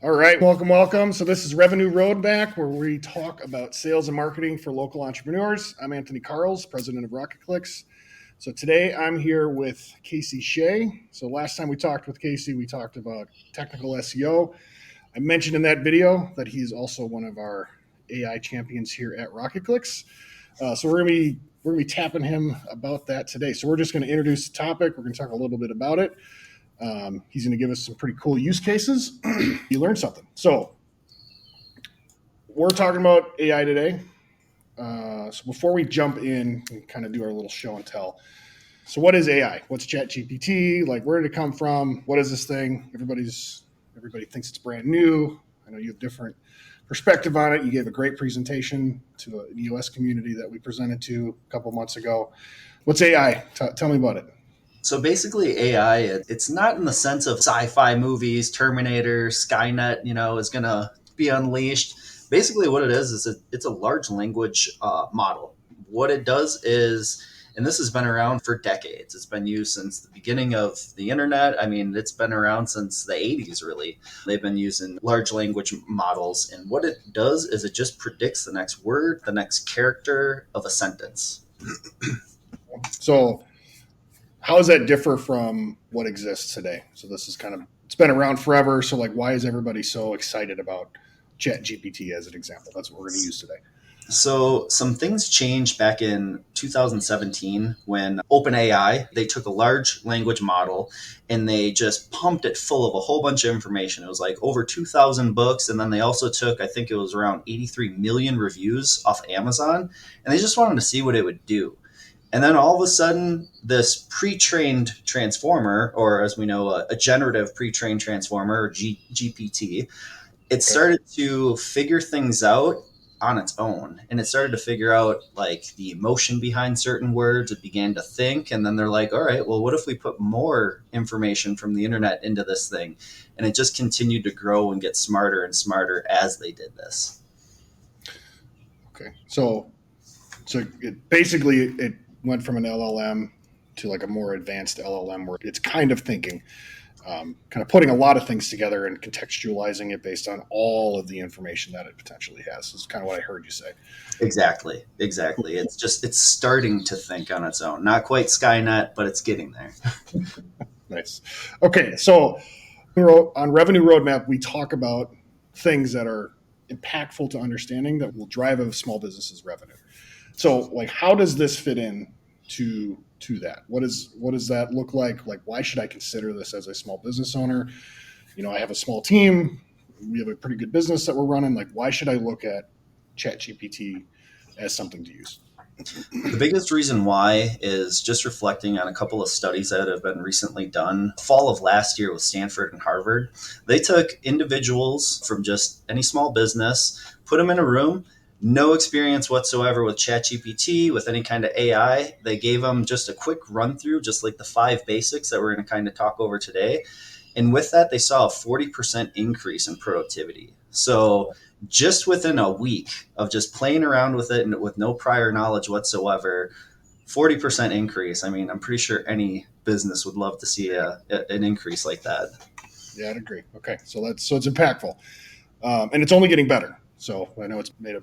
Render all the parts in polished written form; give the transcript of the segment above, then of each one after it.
All right, welcome. So this is Revenue Roadmap, where we talk about sales and marketing for local entrepreneurs. I'm Anthony Karls, president of RocketClicks. So today I'm here with Shea. So last time we talked with Casey, we talked about technical SEO. I mentioned in that video that he's also one of our AI champions here at RocketClicks. So we're gonna be tapping him about that today. So we're just going to introduce the topic. We're going to talk a little bit about it. He's going to give us some pretty cool use cases. You learned something. So we're talking about AI today. So before we jump in and kind of do our little show and tell, so what is AI? What's ChatGPT? Like, where did it come from? What is this thing? Everybody thinks it's brand new. I know you have different perspective on it. You gave a great presentation to an EOS community that we presented to a couple months ago. What's AI? Tell me about it. So basically AI, it's not in the sense of sci-fi movies, Terminator, Skynet, is going to be unleashed. Basically what it is it's a large language model. What it does is, and this has been around for decades. It's been used since the beginning of the internet. I mean, it's been around since the 80s, really. They've been using large language models. And what it does is it just predicts the next word, the next character of a sentence. So how does that differ from what exists today? So this is it's been around forever. So like, why is everybody so excited about ChatGPT as an example? That's what we're going to use today. So some things changed back in 2017 when OpenAI, they took a large language model and they just pumped it full of a whole bunch of information. It was like over 2,000 books. And then they also took, I think it was around 83 million reviews off Amazon. And they just wanted to see what it would do. And then all of a sudden, this pre-trained transformer, or as we know, a generative pre-trained transformer, or GPT, it started to figure things out on its own. And it started to figure out like the emotion behind certain words. It began to think. And then they're like, all right, well, what if we put more information from the internet into this thing? And it just continued to grow and get smarter and smarter as they did this. Okay. So it went from an LLM to like a more advanced LLM where it's kind of thinking, kind of putting a lot of things together and contextualizing it based on all of the information that it potentially has. Is kind of what I heard you say. Exactly. It's starting to think on its own. Not quite Skynet, but it's getting there. Nice. Okay. So on Revenue Roadmap, we talk about things that are impactful to understanding that will drive a small business's revenue. So like, how does this fit in to that? What does that look like? Like, why should I consider this as a small business owner? I have a small team. We have a pretty good business that we're running. Like, why should I look at ChatGPT as something to use? The biggest reason why is just reflecting on a couple of studies that have been recently done. Fall of last year with Stanford and Harvard. They took individuals from just any small business, put them in a room, no experience whatsoever with ChatGPT, with any kind of AI. They gave them just a quick run through, just like the 5 basics that we're going to kind of talk over today. And with that, they saw a 40% increase in productivity. So just within a week of just playing around with it and with no prior knowledge whatsoever, 40% increase. I mean, I'm pretty sure any business would love to see an increase like that. Yeah, I'd agree. Okay. So it's impactful. And it's only getting better. So I know it's made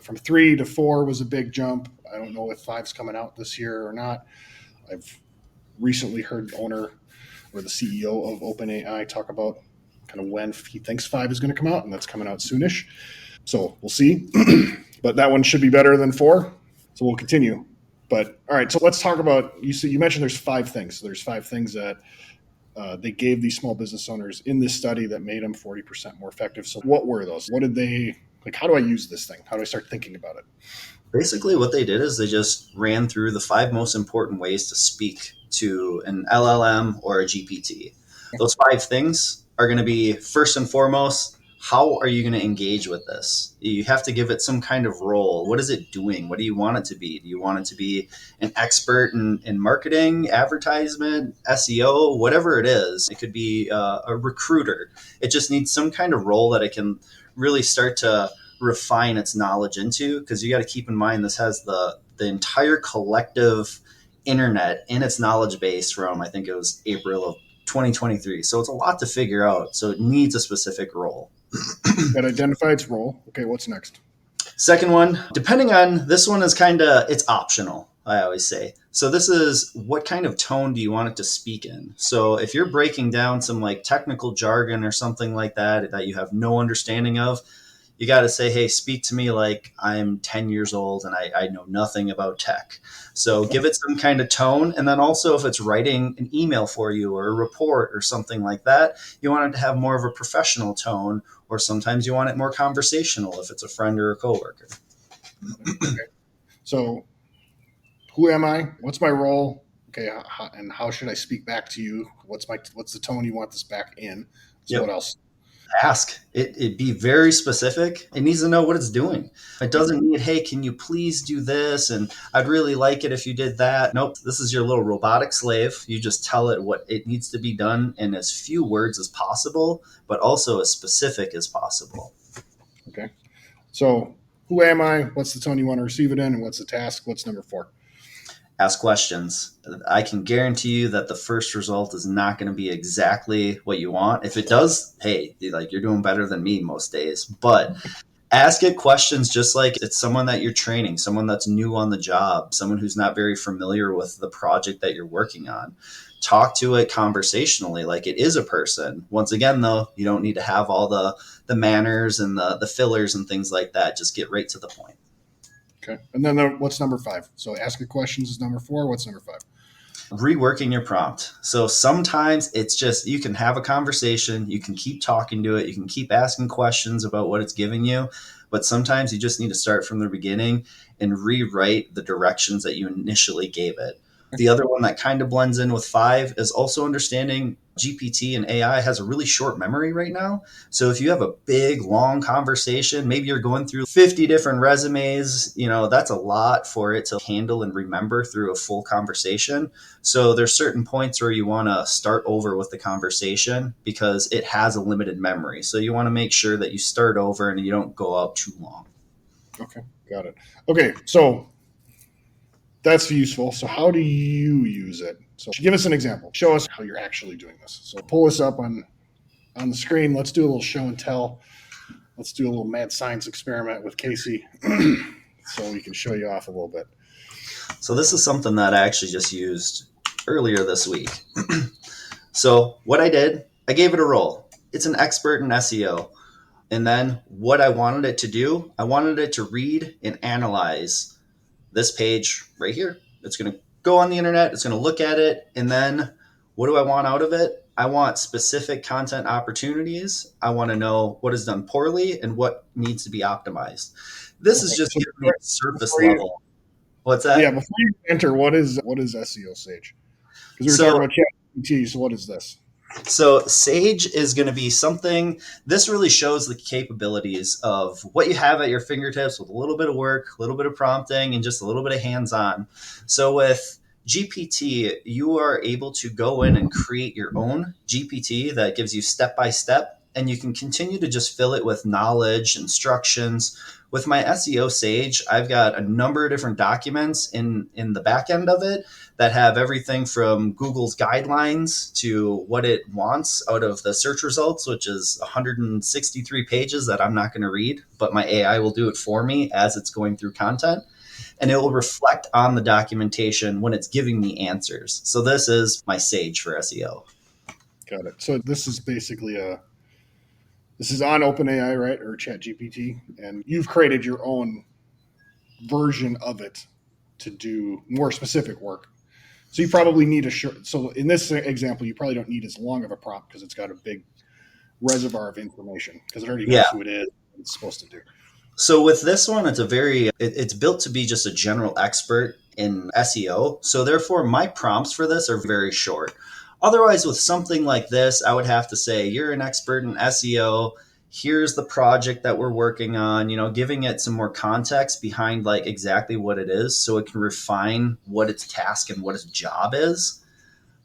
from 3 to 4 was a big jump. I don't know if 5's coming out this year or not. I've recently heard the owner or the CEO of OpenAI talk about kind of when he thinks 5 is going to come out, and that's coming out soonish. So we'll see. But that one should be better than 4. So we'll continue. But all right, so let's talk about, you mentioned there's 5 things. So there's 5 things that they gave these small business owners in this study that made them 40% more effective. So what were those? What did they, like, how do I use this thing? How do I start thinking about it? Basically what they did is they just ran through the 5 most important ways to speak to an LLM or a GPT. Those 5 things are going to be, first and foremost, how are you going to engage with this? You have to give it some kind of role. What is it doing? What do you want it to be? Do you want it to be an expert in marketing, advertisement, SEO, whatever it is? It could be a recruiter. It just needs some kind of role that it can really start to refine its knowledge into, because you got to keep in mind this has the entire collective internet in its knowledge base from, I think it was April of 2023. So it's a lot to figure out. So it needs a specific role. Got to identify its role. Okay, what's next? Second one, depending on this one is it's optional, I always say. So this is what kind of tone do you want it to speak in? So if you're breaking down some like technical jargon or something like that you have no understanding of, you got to say, hey, speak to me like I'm 10 years old and I know nothing about tech. So give it some kind of tone. And then also if it's writing an email for you or a report or something like that, you want it to have more of a professional tone, or sometimes you want it more conversational if it's a friend or a coworker. Okay. So who am I? What's my role? Okay, and how should I speak back to you? What's the tone you want this back in? So Yep. what else? Ask it be very specific. It needs to know what it's doing. It doesn't need, hey, can you please do this, and I'd really like it if you did that. Nope, this is your little robotic slave. You just tell it what it needs to be done in as few words as possible, but also as specific as possible. Okay, so who am I? What's the tone you want to receive it in, and what's the task? What's number 4? Ask questions. I can guarantee you that the first result is not going to be exactly what you want. If it does, hey, like, you're doing better than me most days. But ask it questions just like it's someone that you're training, someone that's new on the job, someone who's not very familiar with the project that you're working on. Talk to it conversationally like it is a person. Once again, though, you don't need to have all the manners and the fillers and things like that. Just get right to the point. Okay, and then what's number 5? So ask it questions is number 4. What's number 5? Reworking your prompt. So sometimes it's just, you can have a conversation, you can keep talking to it, you can keep asking questions about what it's giving you, but sometimes you just need to start from the beginning and rewrite the directions that you initially gave it. The other one that kind of blends in with 5 is also understanding GPT and AI has a really short memory right now. So if you have a big, long conversation, maybe you're going through 50 different resumes, that's a lot for it to handle and remember through a full conversation. So there's certain points where you want to start over with the conversation because it has a limited memory. So you want to make sure that you start over and you don't go out too long. Okay, got it. Okay, so that's useful. So how do you use it? So give us an example. Show us how you're actually doing this. So pull this up on the screen. Let's do a little show and tell. Let's do a little mad science experiment with Casey so we can show you off a little bit. So this is something that I actually just used earlier this week. So what I did, I gave it a role. It's an expert in SEO. And then what I wanted it to do, I wanted it to read and analyze this page right here. It's going to go on the internet. It's going to look at it. And then what do I want out of it? I want specific content opportunities. I want to know what is done poorly and what needs to be optimized. This is just giving me surface level. What's that? Yeah, before you enter, what is SEO Sage? Because we were talking about ChatGPT, so what is this? So Sage is going to be something, this really shows the capabilities of what you have at your fingertips with a little bit of work, a little bit of prompting, and just a little bit of hands-on. So with GPT, you are able to go in and create your own GPT that gives you step-by-step, and you can continue to just fill it with knowledge, instructions. With my SEO Sage, I've got a number of different documents in the back end of it that have everything from Google's guidelines to what it wants out of the search results, which is 163 pages that I'm not going to read, but my AI will do it for me as it's going through content. And it will reflect on the documentation when it's giving me answers. So this is my Sage for SEO. Got it. So this is basically this is on OpenAI, right, or ChatGPT, and you've created your own version of it to do more specific work. So you probably need a short. So in this example, you probably don't need as long of a prompt because it's got a big reservoir of information because it already knows who it is, what it's supposed to do. So with this one, it's built to be just a general expert in SEO. So therefore, my prompts for this are very short. Otherwise, with something like this, I would have to say, you're an expert in SEO. Here's the project that we're working on, giving it some more context behind like exactly what it is so it can refine what its task and what its job is.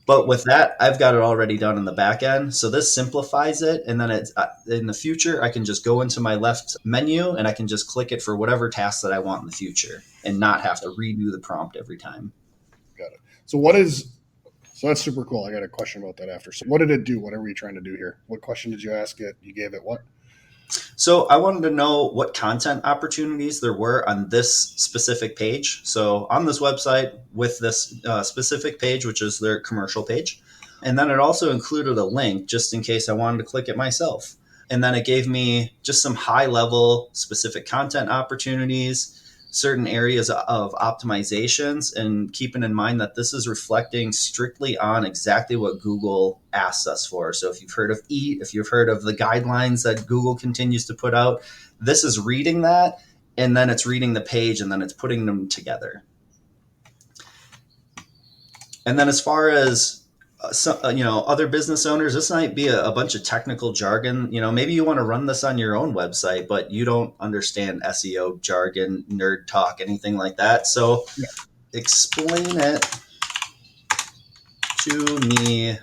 But with that, I've got it already done in the back end. So this simplifies it. And then it's in the future, I can just go into my left menu and I can just click it for whatever task that I want in the future and not have to redo the prompt every time. Got it. So what is So that's super cool. I got a question about that after. So what did it do? What are we trying to do here? What question did you ask it? You gave it what? So I wanted to know what content opportunities there were on this specific page. So on this website with this specific page, which is their commercial page. And then it also included a link just in case I wanted to click it myself. And then it gave me just some high level specific content opportunities, certain areas of optimizations, and keeping in mind that this is reflecting strictly on exactly what Google asks us for. So if you've heard of EAT, if you've heard of the guidelines that Google continues to put out, this is reading that, and then it's reading the page, and then it's putting them together. And then as far as other business owners, this might be a bunch of technical jargon. Maybe you want to run this on your own website, but you don't understand SEO jargon, nerd talk, anything like that. So Yeah. explain it to me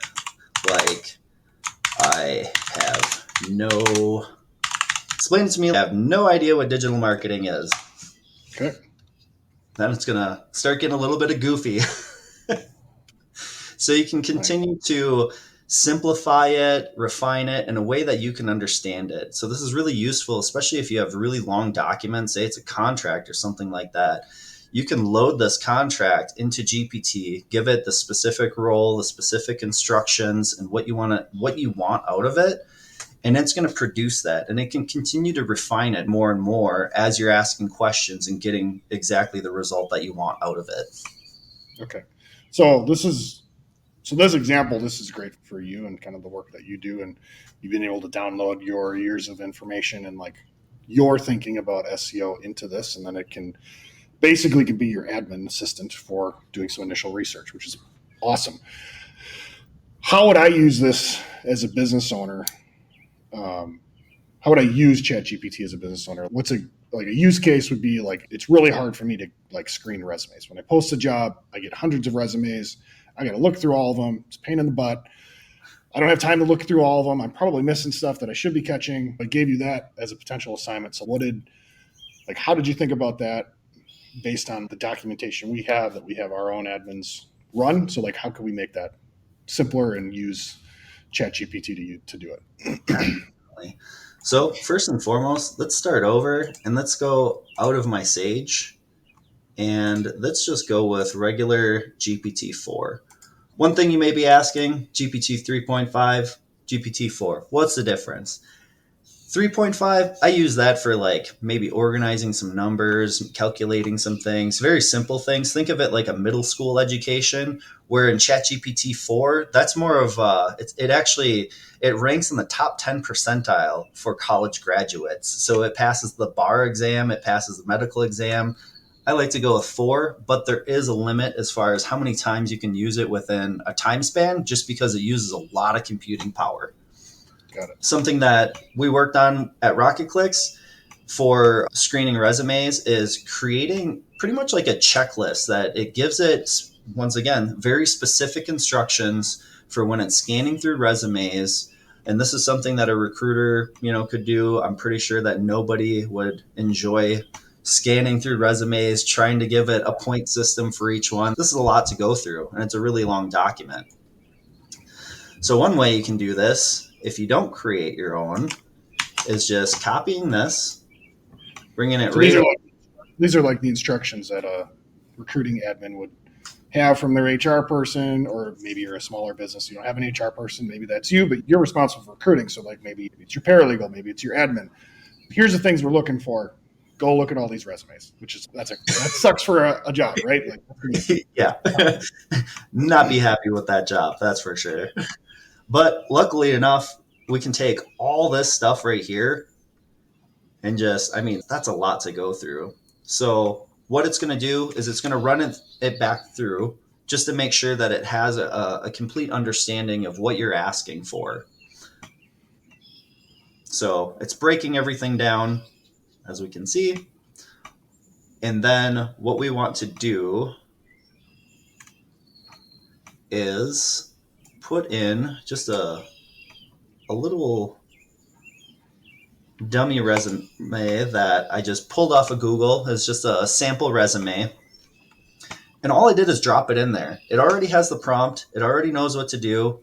like I have no. Explain it to me. I have no idea what digital marketing is. Okay. Then it's gonna start getting a little bit of goofy. So you can continue to simplify it, refine it in a way that you can understand it. So this is really useful, especially if you have really long documents, say it's a contract or something like that. You can load this contract into GPT, give it the specific role, the specific instructions, and what you want out of it. And it's going to produce that. And it can continue to refine it more and more as you're asking questions and getting exactly the result that you want out of it. Okay. So this example, this is great for you and kind of the work that you do. And you've been able to download your years of information and like your thinking about SEO into this. And then it can basically be your admin assistant for doing some initial research, which is awesome. How would I use this as a business owner? How would I use ChatGPT as a business owner? What's a use case would be like, it's really hard for me to like screen resumes. When I post a job, I get hundreds of resumes. I got to look through all of them. It's a pain in the butt. I don't have time to look through all of them. I'm probably missing stuff that I should be catching. I gave you that as a potential assignment. So how did you think about that based on the documentation we have that we have our own admins run? So like, how can we make that simpler and use ChatGPT to do it? So first and foremost, let's start over and let's go out of my Sage and let's just go with regular GPT-4. One thing you may be asking, GPT 3.5, GPT-4, what's the difference? 3.5, I use that for like maybe organizing some numbers, calculating some things, very simple things. Think of it like a middle school education, where in ChatGPT 4, that's more of it ranks in the top 10 percentile for college graduates. So it passes the bar exam, it passes the medical exam. I like to go with 4, but there is a limit as far as how many times you can use it within a time span, just because it uses a lot of computing power. Got it. Something that we worked on at RocketClicks for screening resumes is creating pretty much like a checklist that it gives it, once again, very specific instructions for when it's scanning through resumes. And this is something that a recruiter, could do. I'm pretty sure that nobody would enjoy scanning through resumes, trying to give it a point system for each one. This is a lot to go through, and it's a really long document. So one way you can do this, if you don't create your own, is just copying this, bringing it right. These are like the instructions that a recruiting admin would have from their HR person, or maybe you're a smaller business, you don't have an HR person, maybe that's you, but you're responsible for recruiting. So like maybe it's your paralegal, maybe it's your admin. Here's the things we're looking for. Go look at all these resumes, that sucks for a job, right? Like, yeah, not be happy with that job, that's for sure. But luckily enough, we can take all this stuff right here and that's a lot to go through. So what it's going to do is it's going to run it back through just to make sure that it has a complete understanding of what you're asking for. So it's breaking everything down, as we can see. And then what we want to do is put in just a little dummy resume that I just pulled off of Google. It's just a sample resume. And all I did is drop it in there. It already has the prompt, it already knows what to do.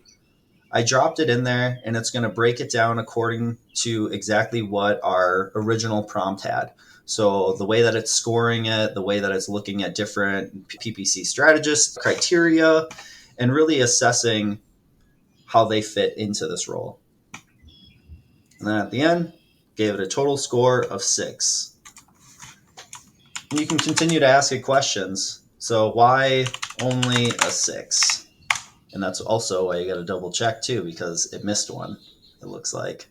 I dropped it in there and it's going to break it down according to exactly what our original prompt had. So the way that it's scoring it, the way that it's looking at different PPC strategists, criteria, and really assessing how they fit into this role. And then at the end, gave it a total score of 6. And you can continue to ask it questions. So why only a 6? And that's also why you got to double check too, because it missed one, it looks like.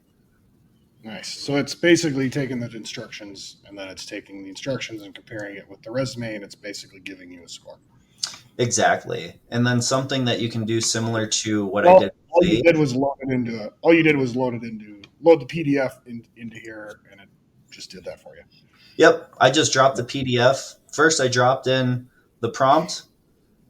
Nice. So it's basically taking the instructions and then it's taking the instructions and comparing it with the resume, and it's basically giving you a score. Exactly. And then something that you can do similar to what I Well, did all with you Shea. did was load the PDF into here, and it just did that for you. Yep, I just dropped the PDF. First, I dropped in the prompt,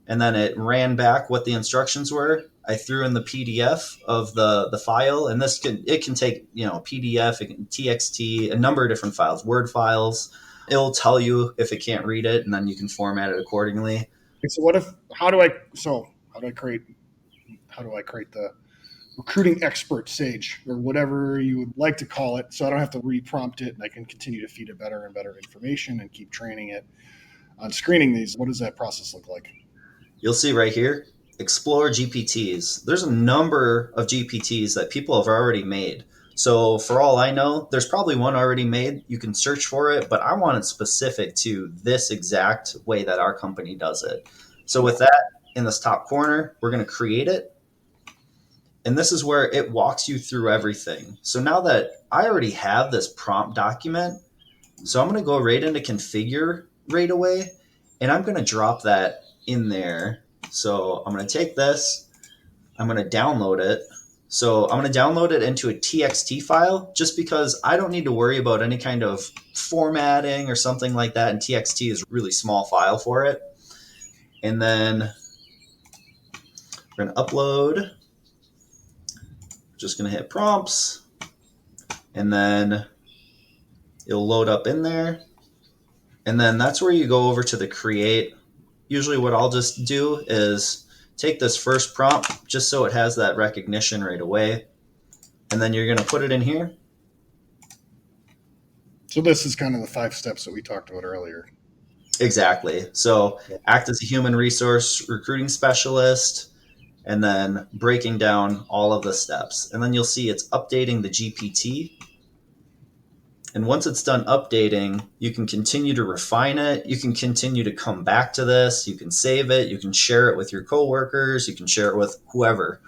and then it ran back what the instructions were. I threw in the PDF of the file, and it can take PDF, it can TXT, a number of different files, Word files. It'll tell you if it can't read it, and then you can format it accordingly. Okay, so what if? How do I create the recruiting expert Sage or whatever you would like to call it, so I don't have to reprompt it and I can continue to feed it better and better information and keep training it on screening these? What does that process look like? You'll see right here, explore GPTs. There's a number of GPTs that people have already made. So for all I know, there's probably one already made. You can search for it, but I want it specific to this exact way that our company does it. So with that, in this top corner, we're going to create it. And this is where it walks you through everything. So now that I already have this prompt document, so I'm going to go right into configure right away, and I'm going to drop that in there. So I'm going to take this, I'm going to download it. So I'm going to download it into a TXT file just because I don't need to worry about any kind of formatting or something like that. And TXT is a really small file for it. And then we're going to upload. Just going to hit prompts, and then it'll load up in there. And then that's where you go over to the create. Usually what I'll just do is take this first prompt just so it has that recognition right away. And then you're going to put it in here. So this is kind of the 5 steps that we talked about earlier. Exactly. So act as a human resource recruiting specialist, and then breaking down all of the steps. And then you'll see it's updating the GPT. And once it's done updating, you can continue to refine it. You can continue to come back to this. You can save it. You can share it with your coworkers. You can share it with whoever.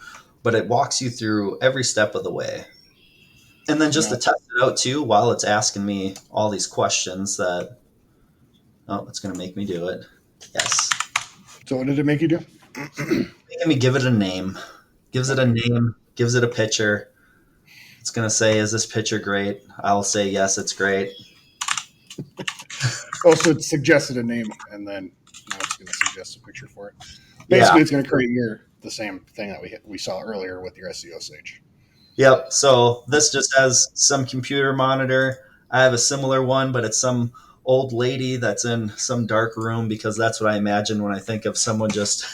But it walks you through every step of the way. And then just to test it out too, while it's asking me all these questions that, oh, it's going to make me do it. Yes. So what did it make you do? Making me give it a name. Gives it a name, gives it a picture. It's going to say, is this picture great? I'll say, yes, it's great. Oh, so it suggested a name, and then now it's going to suggest a picture for it. Yeah. Basically, it's going to create the same thing that we saw earlier with your SEO Sage. Yep. So this just has some computer monitor. I have a similar one, but it's some old lady that's in some dark room, because that's what I imagine when I think of someone just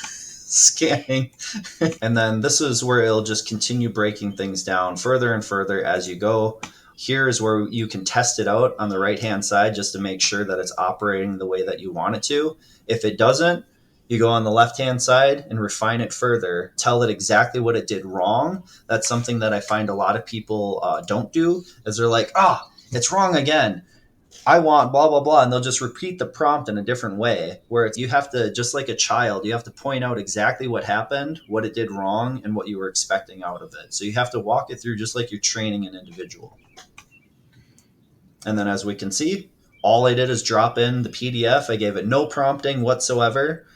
scanning. And then this is where it'll just continue breaking things down further and further as you go. Here is where you can test it out on the right-hand side just to make sure that it's operating the way that you want it to. If it doesn't, you go on the left-hand side and refine it further. Tell it exactly what it did wrong. That's something that I find a lot of people don't do, is they're like, it's wrong again. I want blah, blah, blah. And they'll just repeat the prompt in a different way, where you have to, just like a child, you have to point out exactly what happened, what it did wrong, and what you were expecting out of it. So you have to walk it through just like you're training an individual. And then as we can see, all I did is drop in the PDF. I gave it no prompting whatsoever,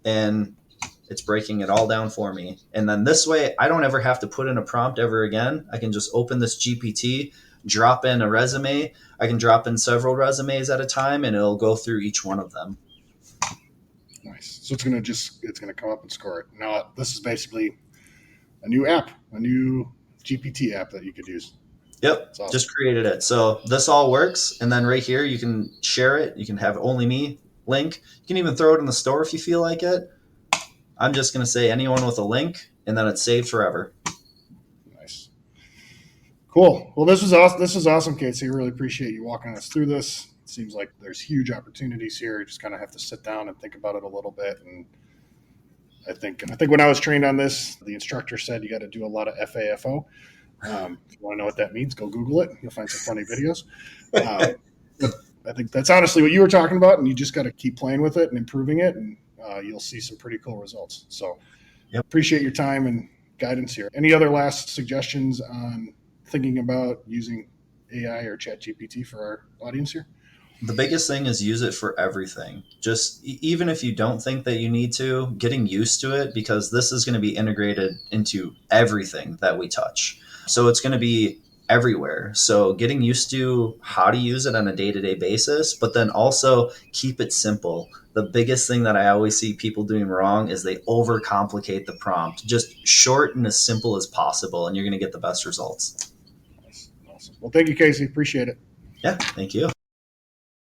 and it's breaking it all down for me. And then this way, I don't ever have to put in a prompt ever again. I can just open this GPT, drop in a resume. I can drop in several resumes at a time, and it'll go through each one of them. Nice. So it's going to come up and score it. Now, this is basically a new app, a new GPT app that you could use. Yep, awesome. Just created it. So this all works. And then right here, you can share it. You can have only me link. You can even throw it in the store if you feel like it. I'm just going to say anyone with a link, and then it's saved forever. Nice. Cool. Well, this was awesome. This was awesome, Casey. I really appreciate you walking us through this. It seems like there's huge opportunities here. You just kind of have to sit down and think about it a little bit. And I think when I was trained on this, the instructor said you got to do a lot of FAFO. If you want to know what that means, go Google it. You'll find some funny videos. But I think that's honestly what you were talking about, and you just got to keep playing with it and improving it, and you'll see some pretty cool results. So, Yep. appreciate your time and guidance here. Any other last suggestions on thinking about using AI or ChatGPT for our audience here? The biggest thing is use it for everything. Just even if you don't think that you need to, getting used to it, because this is going to be integrated into everything that we touch. So it's going to be everywhere. So getting used to how to use it on a day-to-day basis, but then also keep it simple. The biggest thing that I always see people doing wrong is they overcomplicate the prompt. Just short and as simple as possible, and you're going to get the best results. Awesome. Well, thank you, Casey. Appreciate it. Yeah, thank you.